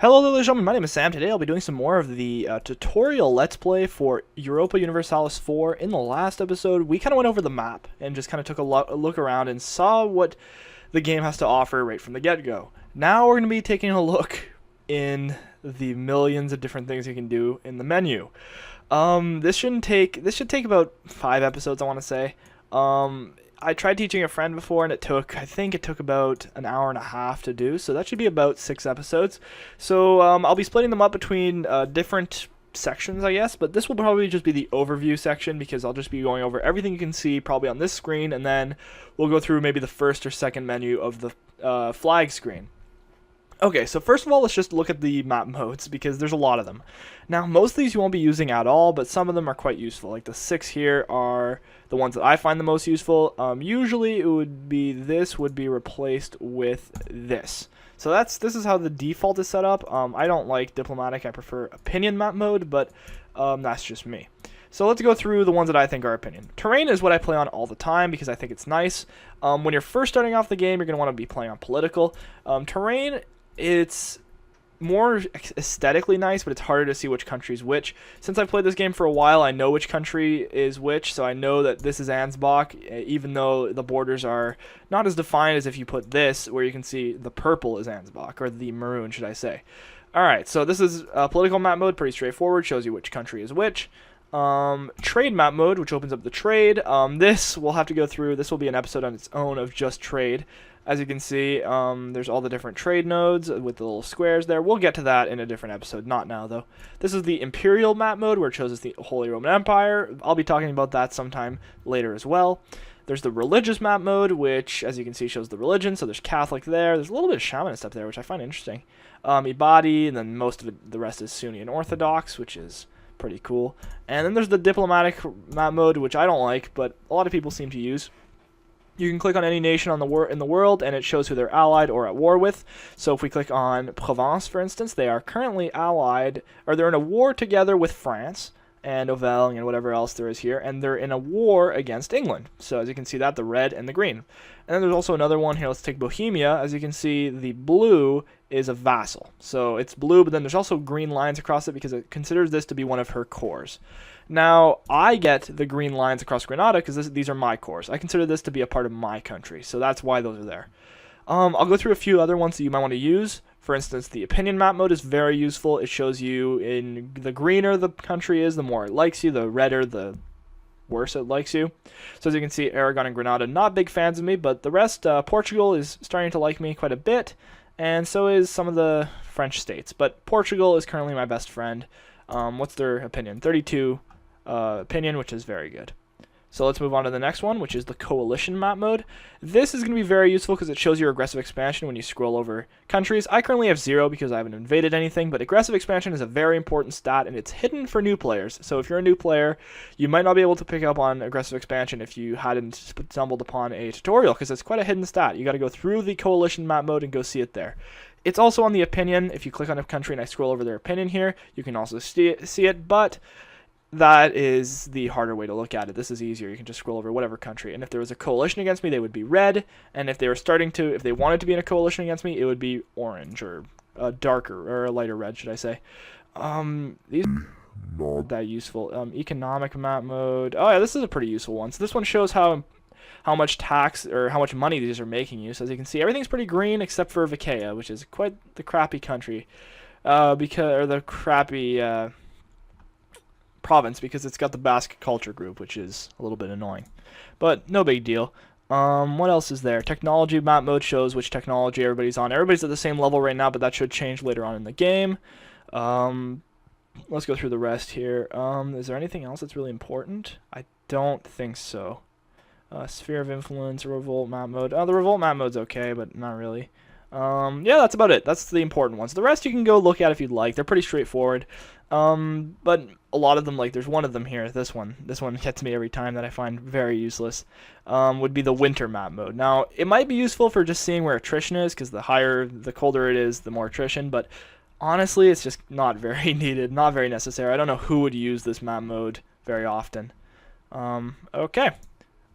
Hello, ladies and gentlemen, my name is Sam. Today I'll be doing some more of the tutorial Let's Play for Europa Universalis 4. In the last episode, we kind of went over the map and just kind of took a look around and saw what the game has to offer right from the get-go. Now we're going to be taking a look in the millions of different things you can do in the menu. This should take about 5 episodes, I want to say. I tried teaching a friend before, and I think it took about an hour and a half to do, so that should be about 6 episodes. So I'll be splitting them up between different sections, I guess, but this will probably just be the overview section because I'll just be going over everything you can see probably on this screen, and then we'll go through maybe the first or second menu of the flag screen. Okay, so first of all, let's just look at the map modes, because there's a lot of them. Now, most of these you won't be using at all, but some of them are quite useful. Like the 6 here are the ones that I find the most useful. Usually, this would be replaced with this. So this is how the default is set up. I don't like diplomatic, I prefer opinion map mode, but that's just me. So let's go through the ones that I think are opinion. Terrain is what I play on all the time because I think it's nice. When you're first starting off the game, you're going to want to be playing on political. Terrain, it's more aesthetically nice, but it's harder to see which country's which. Since I've played this game for a while, I know which country is which, so I know that this is Ansbach, even though the borders are not as defined as if you put this, where you can see the purple is Ansbach, or the maroon, should I say. Alright, so this is political map mode, pretty straightforward, shows you which country is which. Trade map mode, which opens up the trade. This we'll have to go through. This will be an episode on its own of just trade. As you can see, there's all the different trade nodes with the little squares there. We'll get to that in a different episode, not now though. This is the Imperial map mode, where it shows us the Holy Roman Empire. I'll be talking about that sometime later as well. There's the religious map mode, which, as you can see, shows the religion. So there's Catholic there. There's a little bit of shamanist up there, which I find interesting. Ibadi, and then most of it, the rest is Sunni and Orthodox, which is pretty cool. And then there's the diplomatic map mode, which I don't like, but a lot of people seem to use. You can click on any nation in the world, and it shows who they're allied or at war with. So if we click on Provence, for instance, they are currently allied, or they're in a war together with France and Auvergne and whatever else there is here, and they're in a war against England. So as you can see that, the red and the green. And then there's also another one here. Let's take Bohemia. As you can see, the blue is a vassal. So it's blue, but then there's also green lines across it because it considers this to be one of her cores. Now, I get the green lines across Granada because these are my cores. I consider this to be a part of my country, so that's why those are there. I'll go through a few other ones that you might want to use. For instance, the opinion map mode is very useful. It shows you in the greener the country is, the more it likes you. The redder, the worse it likes you. So as you can see, Aragon and Granada, not big fans of me, but the rest, Portugal is starting to like me quite a bit, and so is some of the French states. But Portugal is currently my best friend. What's their opinion? 32 opinion, which is very good. So let's move on to the next one, which is the coalition map mode. This is going to be very useful because it shows your aggressive expansion when you scroll over countries. I currently have 0 because I haven't invaded anything, but aggressive expansion is a very important stat, and it's hidden for new players. So if you're a new player, you might not be able to pick up on aggressive expansion if you hadn't stumbled upon a tutorial, because it's quite a hidden stat. You got to go through the coalition map mode and go see it there. It's also on the opinion. If you click on a country and I scroll over their opinion here, you can also see it, but that is the harder way to look at it. This is easier. You can just scroll over whatever country. And if there was a coalition against me, they would be red. And if they wanted to be in a coalition against me, it would be orange, or a darker, or a lighter red, should I say. These aren't that useful. Economic map mode. Oh yeah, this is a pretty useful one. So this one shows how much tax, or how much money these are making you. So as you can see, everything's pretty green except for Vicaia, which is quite the crappy country. The crappy province, because it's got the Basque culture group, which is a little bit annoying, but no big deal. What else is there? Technology map mode shows which technology everybody's on. Everybody's at the same level right now, but that should change later on in the game. Let's go through the rest here. Is there anything else that's really important? I don't think so. Sphere of influence, revolt map mode. The revolt map mode's okay, but not really. Yeah, that's about it. That's the important ones. The rest you can go look at if you'd like. They're pretty straightforward. But a lot of them, like there's one of them here, this one gets me every time, that I find very useless, would be the winter map mode. Now, it might be useful for just seeing where attrition is, because the colder it is, the more attrition, but honestly, it's just not very needed, not very necessary. I don't know who would use this map mode very often. Okay,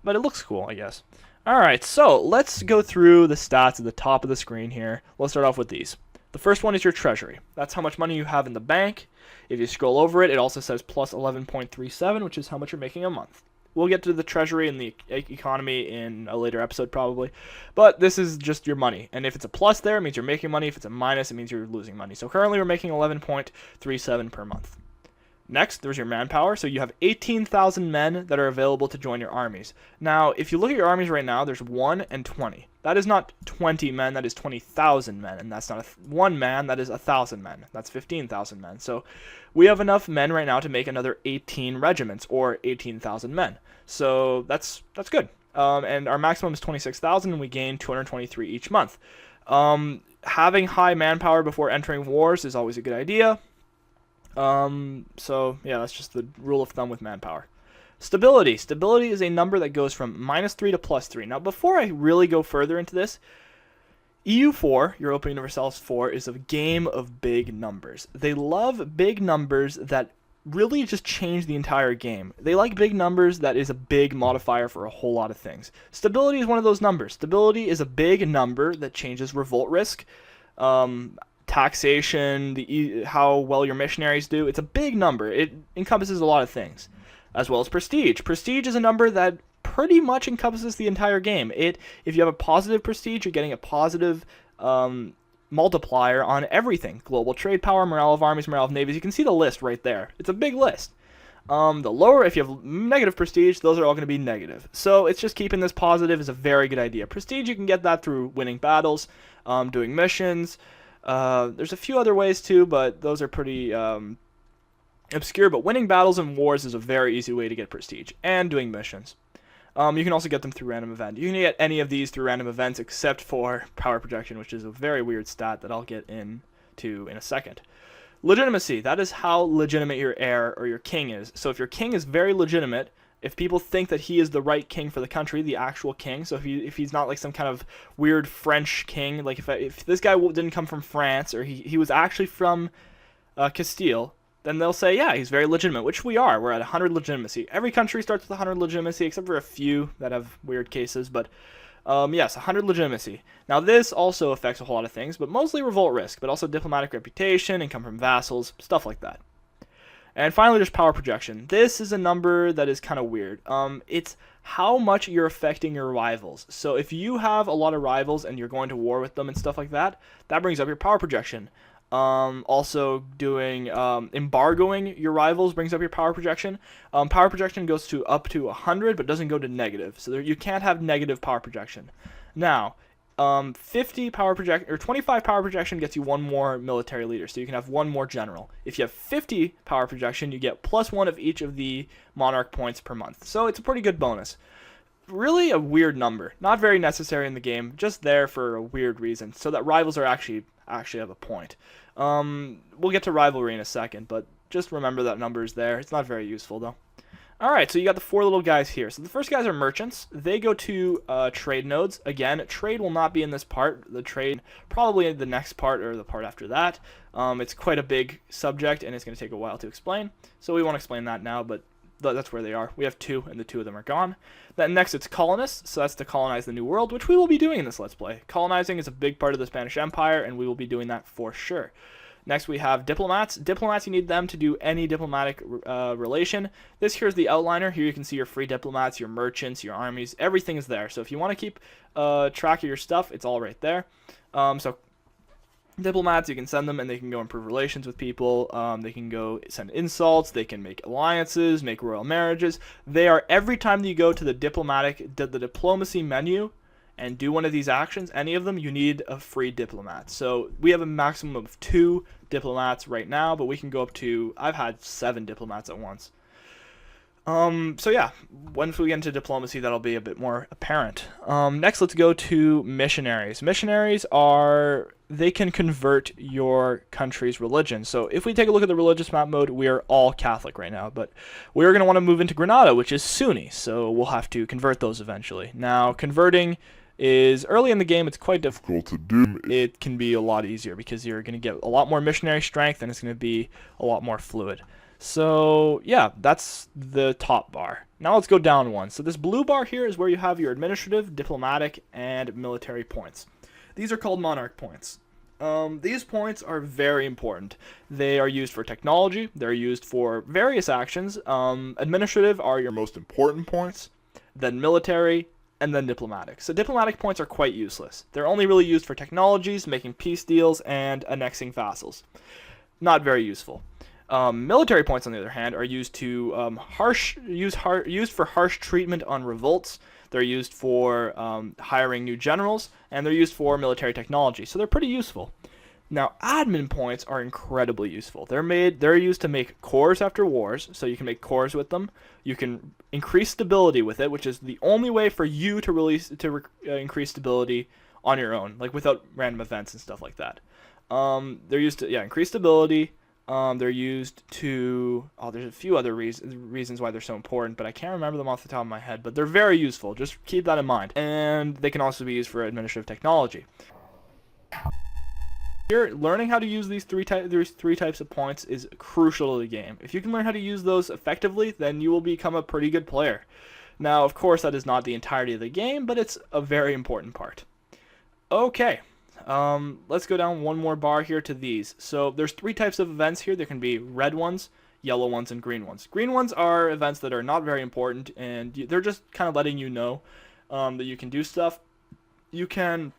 but it looks cool, I guess. Alright, so let's go through the stats at the top of the screen here. Let's start off with these. The first one is your treasury. That's how much money you have in the bank. If you scroll over it, it also says plus 11.37, which is how much you're making a month. We'll get to the treasury and the economy in a later episode probably, but this is just your money. And if it's a plus there, it means you're making money. If it's a minus, it means you're losing money. So currently we're making 11.37 per month. Next, there's your manpower. So you have 18,000 men that are available to join your armies. Now, if you look at your armies right now, there's 1 and 20. That is not 20 men, that is 20,000 men. And that's not one man, that is 1,000 men. That's 15,000 men. So we have enough men right now to make another 18 regiments, or 18,000 men. So that's good. And our maximum is 26,000, and we gain 223 each month. Having high manpower before entering wars is always a good idea. So yeah, that's just the rule of thumb with manpower. Stability. Stability is a number that goes from -3 to +3. Now, before I really go further into this, EU4, Europa Universalis 4, is a game of big numbers. They love big numbers that really just change the entire game. They like big numbers that is a big modifier for a whole lot of things. Stability is one of those numbers. Stability is a big number that changes revolt risk, taxation, how well your missionaries do. It's a big number. It encompasses a lot of things, as well as prestige. Prestige is a number that pretty much encompasses the entire game. If you have a positive prestige, you're getting a positive multiplier on everything. Global trade power, morale of armies, morale of navies. You can see the list right there. It's a big list. The lower, if you have negative prestige, those are all going to be negative. So it's just keeping this positive is a very good idea. Prestige, you can get that through winning battles, doing missions. There's a few other ways too, but those are pretty obscure. But winning battles and wars is a very easy way to get prestige, and doing missions. You can also get them through random event. You can get any of these through random events except for power projection, which is a very weird stat that I'll get into in a second. Legitimacy. That is how legitimate your heir or your king is. So if your king is very legitimate, if people think that he is the right king for the country, the actual king, so if he's not like some kind of weird French king, like if this guy didn't come from France, or he was actually from Castile, then they'll say, yeah, he's very legitimate, which we are. We're at 100 legitimacy. Every country starts with 100 legitimacy, except for a few that have weird cases, but yes, 100 legitimacy. Now this also affects a whole lot of things, but mostly revolt risk, but also diplomatic reputation, income from vassals, stuff like that. And finally, there's power projection. This is a number that is kind of weird. It's how much you're affecting your rivals. So if you have a lot of rivals and you're going to war with them and stuff like that, that brings up your power projection. Also doing embargoing your rivals brings up your power projection. Power projection goes to up to 100, but doesn't go to negative. So you can't have negative power projection. Now, 50 power projection or 25 power projection gets you one more military leader, so you can have one more general. If you have 50 power projection, you get +1 of each of the monarch points per month. So it's a pretty good bonus. Really a weird number, not very necessary in the game, just there for a weird reason, so that rivals are actually have a point. We'll get to rivalry in a second, but just remember that number is there. It's not very useful though. Alright, so you got the 4 little guys here. So the first guys are merchants. They go to trade nodes. Again, trade will not be in this part. The trade probably in the next part or the part after that. It's quite a big subject and it's going to take a while to explain. So we won't explain that now, but that's where they are. We have 2 and the 2 of them are gone. Then next it's colonists. So that's to colonize the New World, which we will be doing in this Let's Play. Colonizing is a big part of the Spanish Empire and we will be doing that for sure. Next we have diplomats. Diplomats, you need them to do any diplomatic relation. This here's the outliner. Here you can see your free diplomats, your merchants, your armies. Everything is there. So if you want to keep track of your stuff, it's all right there. So diplomats, you can send them and they can go improve relations with people. They can go send insults. They can make alliances, make royal marriages. They are, every time that you go to the diplomacy menu, and do one of these actions, any of them, you need a free diplomat. So we have a maximum of 2 diplomats right now, but we can go up to, I've had 7 diplomats at once. So yeah, once we get into diplomacy, that'll be a bit more apparent. Next, let's go to missionaries. Missionaries they can convert your country's religion. So if we take a look at the religious map mode, we are all Catholic right now, but we're going to want to move into Granada, which is Sunni, so we'll have to convert those eventually. Now, converting is early in the game, it's quite difficult to do. It can be a lot easier because you're going to get a lot more missionary strength and it's going to be a lot more fluid. So yeah, that's the top bar. Now let's go down one. So this blue bar here is where you have your administrative, diplomatic, and military points. These are called monarch points. These points are very important. They are used for technology. They're used for various actions. Administrative are your most important points, then military, and then diplomatic. So diplomatic points are quite useless. They're only really used for technologies, making peace deals, and annexing vassals. Not very useful. Military points, on the other hand, are used to used for harsh treatment on revolts. They're used for hiring new generals, and they're used for military technology. So they're pretty useful. Now, admin points are incredibly useful. They're used to make cores after wars, so you can make cores with them. You can increase stability with it, which is the only way for you to increase stability on your own, like without random events and stuff like that. They're used to increase stability. They're used to there's a few other reasons why they're so important, but I can't remember them off the top of my head. But they're very useful. Just keep that in mind. And they can also be used for administrative technology. Here, learning how to use these three types of points is crucial to the game. If you can learn how to use those effectively, then you will become a pretty good player. Now, of course, that is not the entirety of the game, but it's a very important part. Okay, let's go down one more bar here to these. So there's 3 types of events here. There can be red ones, yellow ones, and green ones. Green ones are events that are not very important, and they're just kind of letting you know that you can do stuff. You can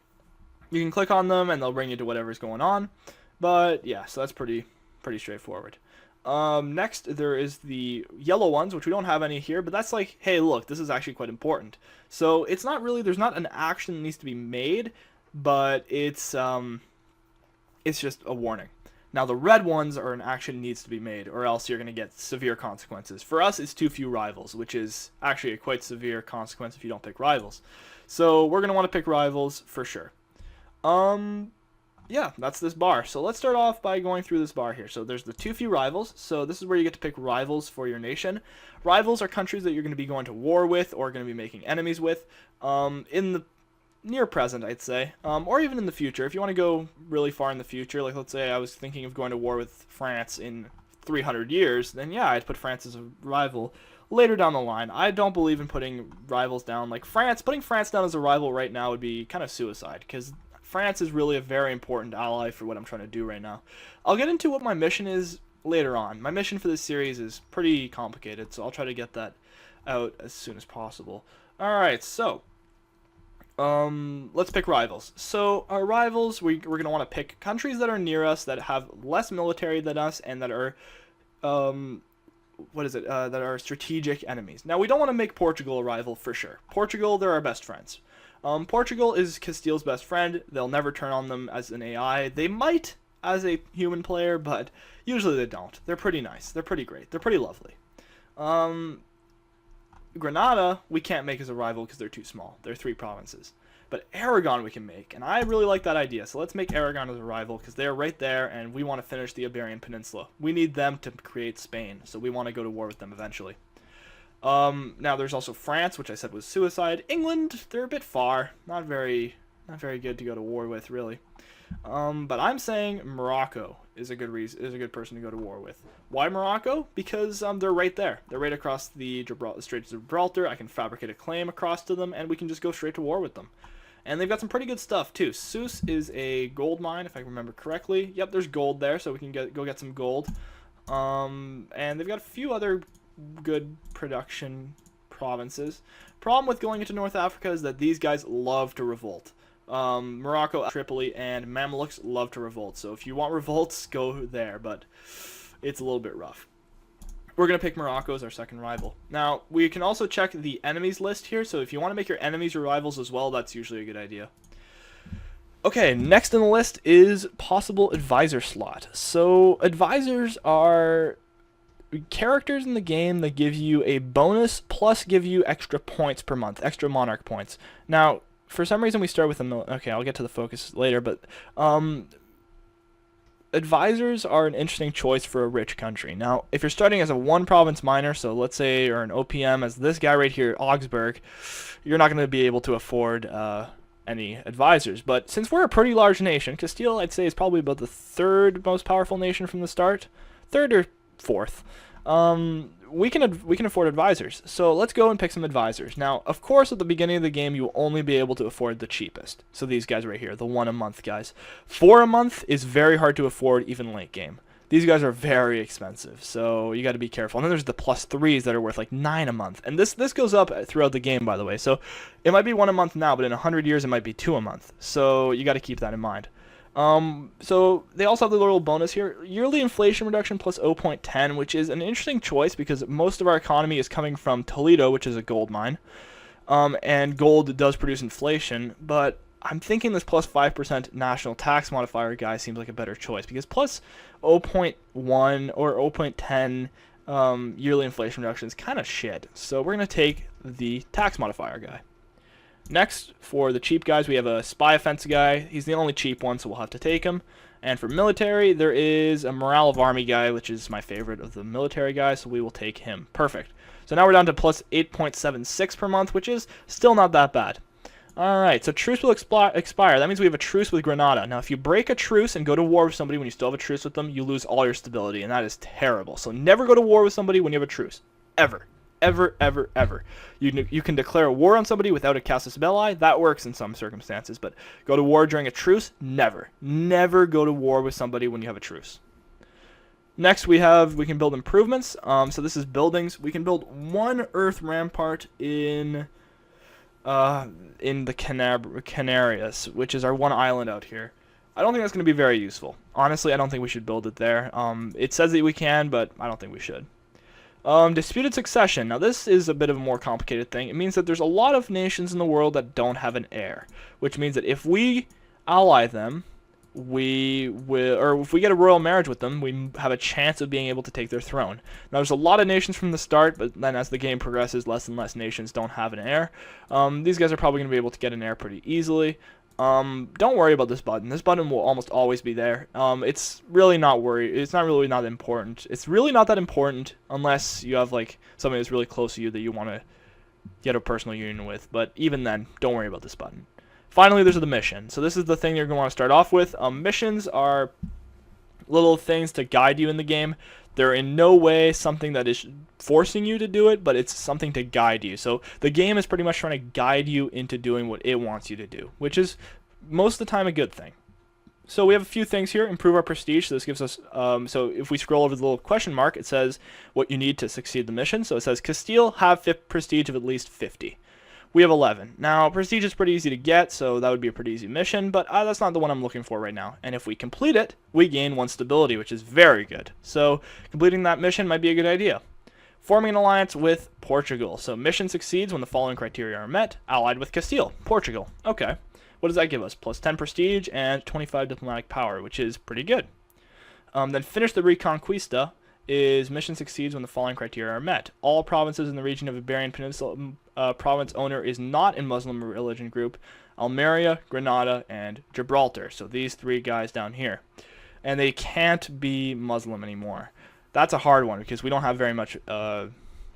click on them and they'll bring you to whatever's going on. But yeah, so that's pretty straightforward. Next, there is the yellow ones, which we don't have any here, but that's like, hey, look, this is actually quite important. So it's not really, there's not an action that needs to be made, but it's just a warning. Now, the red ones are an action needs to be made, or else you're going to get severe consequences. For us, it's too few rivals, which is actually a quite severe consequence if you don't pick rivals. So we're going to want to pick rivals for sure. Yeah, that's this bar. So let's start off by going through this bar here. So there's the too few rivals. So this is where you get to pick rivals for your nation. Rivals are countries that you're going to be going to war with or going to be making enemies with in the near present, I'd say, or even in the future. If you want to go really far in the future, like let's say I was thinking of going to war with France in 300 years, then yeah, I'd put France as a rival later down the line. I don't believe in putting rivals down. Like France, putting France down as a rival right now would be kind of suicide, because France is really a very important ally for what I'm trying to do right now. I'll get into what my mission is later on. My mission for this series is pretty complicated, so I'll try to get that out as soon as possible. Alright, so let's pick rivals. So our rivals, we're going to want to pick countries that are near us, that have less military than us, and that are that are strategic enemies. Now, we don't want to make Portugal a rival for sure. Portugal, they're our best friends. Portugal is Castile's best friend. They'll never turn on them as an AI. They might as a human player, but usually they don't. They're pretty nice. They're pretty great. They're pretty lovely. Granada, we can't make as a rival because they're too small. They're 3 provinces. But Aragon we can make, and I really like that idea. So let's make Aragon as a rival because they're right there, and we want to finish the Iberian Peninsula. We need them to create Spain, so we want to go to war with them eventually. Now there's also France, which I said was suicide. England, they're a bit far. Not very good to go to war with, really. But I'm saying Morocco is a good person to go to war with. Why Morocco? Because they're right there. They're right across the Straits of Gibraltar. I can fabricate a claim across to them, and we can just go straight to war with them. And they've got some pretty good stuff too. Sousse is a gold mine, if I remember correctly. Yep, there's gold there, so we can go get some gold. And they've got a few other good production provinces. Problem with going into North Africa is that these guys love to revolt. Morocco, Tripoli, and Mamluks love to revolt. So if you want revolts, go there, but it's a little bit rough. We're going to pick Morocco as our second rival. Now, we can also check the enemies list here, so if you want to make your enemies your rivals as well, that's usually a good idea. Okay, next in the list is possible advisor slot. So advisors are characters in the game that give you a bonus plus give you extra points per month, extra monarch points. Now, for some reason we start with okay, I'll get to the focus later, but advisors are an interesting choice for a rich country. Now, if you're starting as a 1-province miner, so let's say you're an OPM as this guy right here, Augsburg, you're not going to be able to afford any advisors. But since we're a pretty large nation, Castile, I'd say, is probably about the 3rd most powerful nation from the start. 3rd or 4th. we can afford advisors. So let's go and pick some advisors. Now, of course, at the beginning of the game, you will only be able to afford the cheapest. So these guys right here, the 1 a month guys. 4 a month is very hard to afford even late game. These guys are very expensive, so you got to be careful. And then there's the +3s that are worth like 9 a month. And this goes up throughout the game, by the way. So it might be 1 a month now, but in 100 years it might be 2 a month. So you got to keep that in mind. So they also have the little bonus here, yearly inflation reduction plus 0.10, which is an interesting choice because most of our economy is coming from Toledo, which is a gold mine. And gold does produce inflation, but I'm thinking this plus 5% national tax modifier guy seems like a better choice because plus 0.1 or 0.10 yearly inflation reduction is kind of shit. So we're going to take the tax modifier guy. Next, for the cheap guys, we have a spy offense guy. He's the only cheap one, so we'll have to take him. And for military, there is a morale of army guy, which is my favorite of the military guys, so we will take him. Perfect. So now we're down to plus 8.76 per month, which is still not that bad. Alright, so truce will expire. That means we have a truce with Granada. Now, if you break a truce and go to war with somebody when you still have a truce with them, you lose all your stability, and that is terrible. So never go to war with somebody when you have a truce. Ever. Ever, ever, ever. You can declare a war on somebody without a casus belli. That works in some circumstances, but go to war during a truce? Never. Never go to war with somebody when you have a truce. Next, we can build improvements. So this is buildings. We can build 1 earth rampart in the Canarias, which is our 1 island out here. I don't think that's going to be very useful. Honestly, I don't think we should build it there. It says that we can, but I don't think we should. Disputed succession. Now, this is a bit of a more complicated thing. It means that there's a lot of nations in the world that don't have an heir, which means that if we ally them, or if we get a royal marriage with them, we have a chance of being able to take their throne. Now, there's a lot of nations from the start, but then as the game progresses, less and less nations don't have an heir. These guys are probably going to be able to get an heir pretty easily. Don't worry about this button. This button will almost always be there. It's really not that important. It's really not that important unless you have like somebody that's really close to you that you want to get a personal union with. But even then, don't worry about this button. Finally, there's the mission. So this is the thing you're going to want to start off with. Missions are little things to guide you in the game. They're in no way something that is forcing you to do it, but it's something to guide you. So the game is pretty much trying to guide you into doing what it wants you to do, which is most of the time a good thing. So we have a few things here. Improve our prestige. So this gives us, so if we scroll over the little question mark, it says what you need to succeed the mission. So it says Castile have prestige of at least 50. We have 11. Now, prestige is pretty easy to get, so that would be a pretty easy mission, but that's not the one I'm looking for right now. And if we complete it, we gain 1 stability, which is very good. So completing that mission might be a good idea. Forming an alliance with Portugal. So mission succeeds when the following criteria are met. Allied with Castile. Portugal. Okay. What does that give us? Plus 10 prestige and 25 diplomatic power, which is pretty good. Then finish the Reconquista is mission succeeds when the following criteria are met. All provinces in the region of Iberian Peninsula province owner is not in Muslim religion group. Almeria, Granada, and Gibraltar. So these 3 guys down here. And they can't be Muslim anymore. That's a hard one because we don't have very much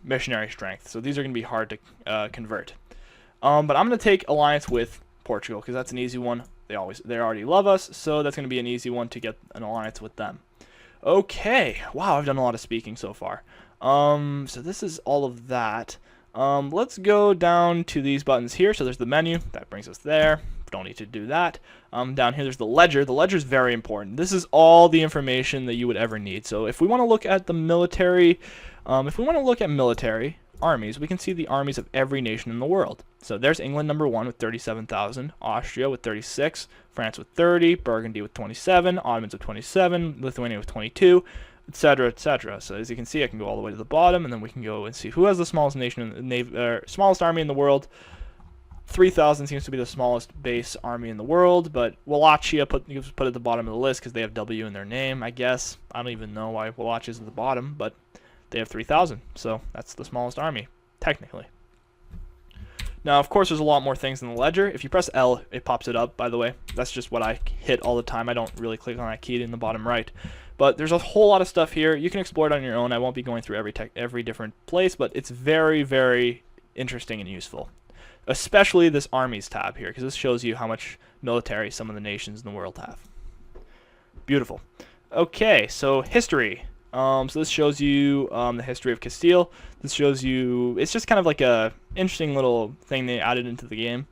missionary strength. So these are going to be hard to convert. But I'm going to take alliance with Portugal because that's an easy one. They already love us, so that's going to be an easy one to get an alliance with them. Okay, wow, I've done a lot of speaking so far. So this is all of that. Let's go down to these buttons here. So there's the menu. That brings us there. Don't need to do that. Down here, there's the ledger. The ledger is very important. This is all the information that you would ever need. So if we want to look at the military, armies, we can see the armies of every nation in the world. So there's England number 1 with 37,000, Austria with 36, France with 30, Burgundy with 27, Ottomans with 27, Lithuania with 22, etc., etc. So as you can see, I can go all the way to the bottom, and then we can go and see who has the smallest smallest army in the world. 3,000 seems to be the smallest base army in the world, but Wallachia put at the bottom of the list because they have W in their name, I guess. I don't even know why Wallachia is at the bottom, but they have 3,000, so that's the smallest army, technically. Now, of course, there's a lot more things in the ledger. If you press L, it pops it up, by the way. That's just what I hit all the time. I don't really click on that key in the bottom right. But there's a whole lot of stuff here. You can explore it on your own. I won't be going through every different place, but it's very, very interesting and useful. Especially this armies tab here, because this shows you how much military some of the nations in the world have. Beautiful. Okay, so history. So this shows you the history of Castile. This shows you, it's just kind of like a interesting little thing they added into the game,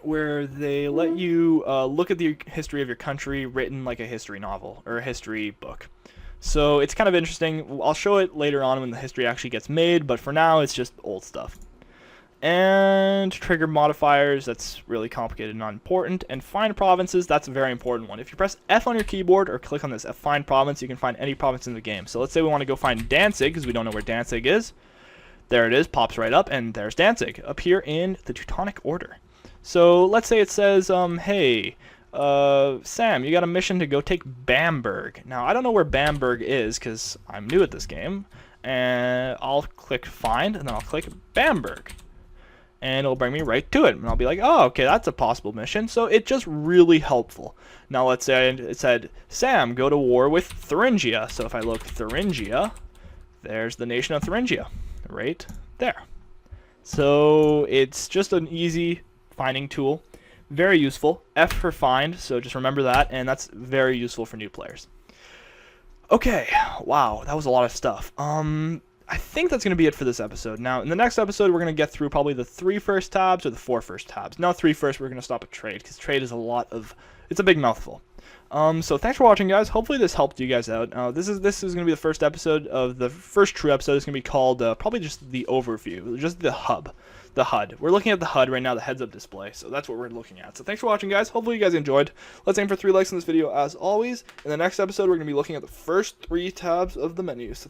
where they let you look at the history of your country written like a history novel or a history book. So it's kind of interesting. I'll show it later on when the history actually gets made, but for now it's just old stuff. And trigger modifiers, that's really complicated, not important. And find provinces, that's a very important one. If you press F on your keyboard or click on this find province, you can find any province in the game. So let's say we want to go find Danzig, because we don't know where Danzig is. There it is, pops right up, and there's Danzig, up here in the Teutonic Order. So let's say it says, hey, Sam, you got a mission to go take Bamberg. Now, I don't know where Bamberg is, because I'm new at this game. And I'll click find, and then I'll click Bamberg. And it'll bring me right to it. And I'll be like, oh, okay, that's a possible mission. So it's just really helpful. Now let's say it said, Sam, go to war with Thuringia. So if I look Thuringia, there's the nation of Thuringia right there. So it's just an easy finding tool. Very useful. F for find, so just remember that. And that's very useful for new players. Okay, wow, that was a lot of stuff. I think that's going to be it for this episode. Now, in the next episode, we're going to get through probably the 3 first tabs or the 4 first tabs. Now, 3 first, we're going to stop at trade, because trade is it's a big mouthful. So thanks for watching, guys. Hopefully this helped you guys out. This is going to be the first episode of the first true episode. It's going to be called probably just the overview, just the hub. The HUD. We're looking at the HUD right now, the heads-up display. So that's what we're looking at. So thanks for watching, guys. Hopefully you guys enjoyed. Let's aim for 3 likes in this video as always. In the next episode, we're going to be looking at the first 3 tabs of the menu. So